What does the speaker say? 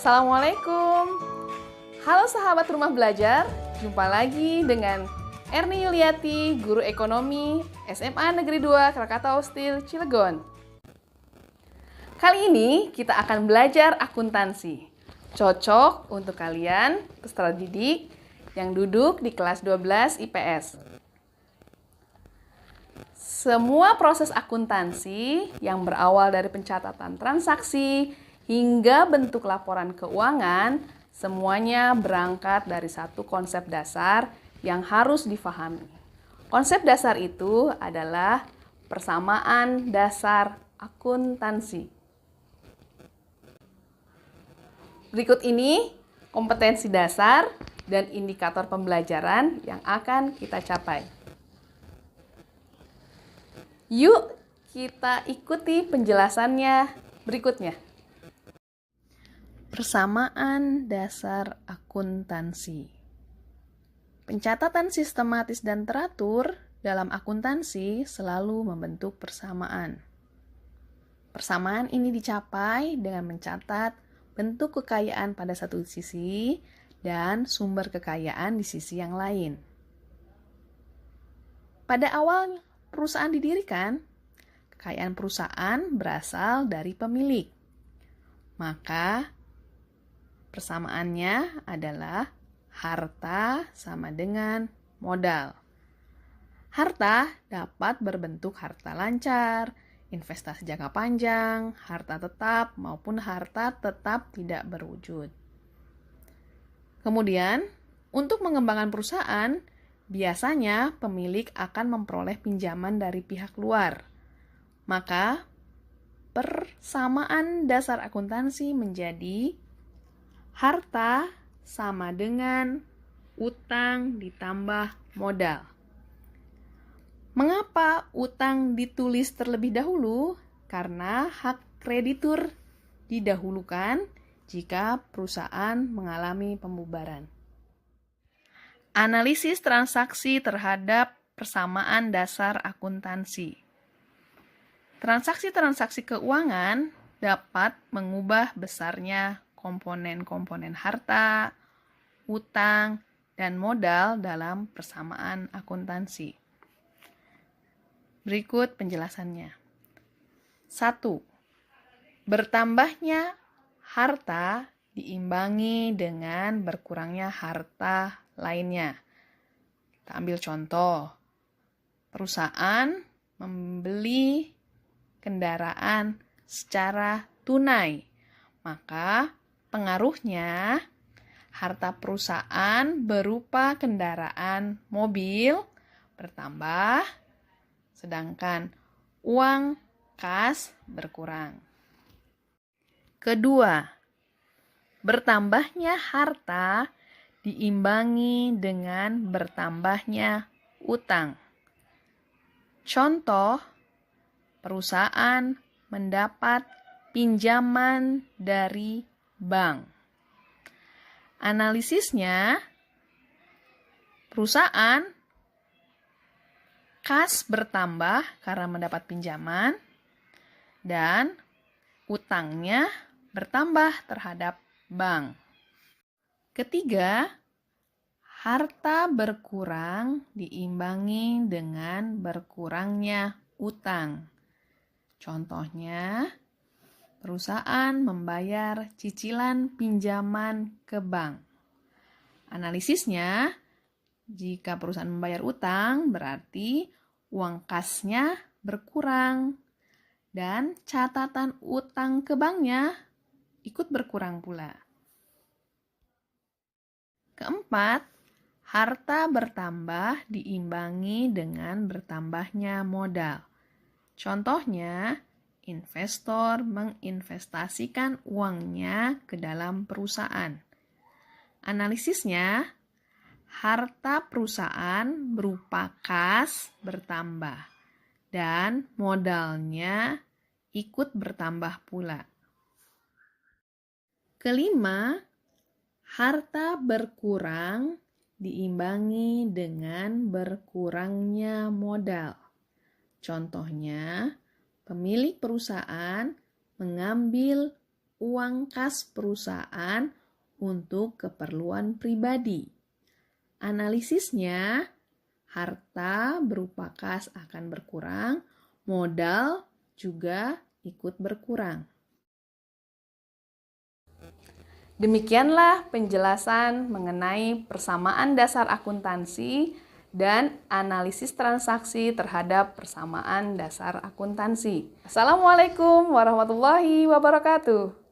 Assalamualaikum. Halo sahabat rumah belajar, jumpa lagi dengan Erni Yuliati, guru ekonomi SMA Negeri 2 Krakatau Steel Cilegon. Kali ini kita akan belajar akuntansi. Cocok untuk kalian peserta didik yang duduk di kelas 12 IPS. Semua proses akuntansi yang berawal dari pencatatan transaksi hingga bentuk laporan keuangan, semuanya berangkat dari satu konsep dasar yang harus difahami. Konsep dasar itu adalah persamaan dasar akuntansi. Berikut ini kompetensi dasar dan indikator pembelajaran yang akan kita capai. Yuk kita ikuti penjelasannya berikutnya. Persamaan dasar akuntansi. Pencatatan sistematis dan teratur dalam akuntansi selalu membentuk persamaan. Persamaan ini dicapai dengan mencatat bentuk kekayaan pada satu sisi dan sumber kekayaan di sisi yang lain. Pada awal perusahaan didirikan, kekayaan perusahaan berasal dari pemilik. Maka persamaannya adalah harta sama dengan modal. Harta dapat berbentuk harta lancar, investasi jangka panjang, harta tetap, maupun harta tetap tidak berwujud. Kemudian, untuk mengembangkan perusahaan, biasanya pemilik akan memperoleh pinjaman dari pihak luar. Maka, persamaan dasar akuntansi menjadi harta sama dengan utang ditambah modal. Mengapa utang ditulis terlebih dahulu? Karena hak kreditur didahulukan jika perusahaan mengalami pembubaran. Analisis transaksi terhadap persamaan dasar akuntansi. Transaksi-transaksi keuangan dapat mengubah besarnya komponen-komponen harta, utang, dan modal dalam persamaan akuntansi. Berikut penjelasannya. 1. Bertambahnya harta diimbangi dengan berkurangnya harta lainnya. Kita ambil contoh. Perusahaan membeli kendaraan secara tunai. Maka pengaruhnya harta perusahaan berupa kendaraan mobil bertambah, sedangkan uang kas berkurang. Kedua, bertambahnya harta diimbangi dengan bertambahnya utang. Contoh, perusahaan mendapat pinjaman dari bank. Analisisnya, perusahaan kas bertambah karena mendapat pinjaman dan utangnya bertambah terhadap bank. Ketiga, harta berkurang diimbangi dengan berkurangnya utang. Contohnya, perusahaan membayar cicilan pinjaman ke bank. Analisisnya, jika perusahaan membayar utang, berarti uang kasnya berkurang dan catatan utang ke banknya ikut berkurang pula. Keempat, harta bertambah diimbangi dengan bertambahnya modal. Contohnya, investor menginvestasikan uangnya ke dalam perusahaan. Analisisnya, harta perusahaan berupa kas bertambah dan modalnya ikut bertambah pula. Kelima, harta berkurang diimbangi dengan berkurangnya modal. Contohnya, pemilik perusahaan mengambil uang kas perusahaan untuk keperluan pribadi. Analisisnya, harta berupa kas akan berkurang, modal juga ikut berkurang. Demikianlah penjelasan mengenai persamaan dasar akuntansi dan analisis transaksi terhadap persamaan dasar akuntansi. Assalamualaikum warahmatullahi wabarakatuh.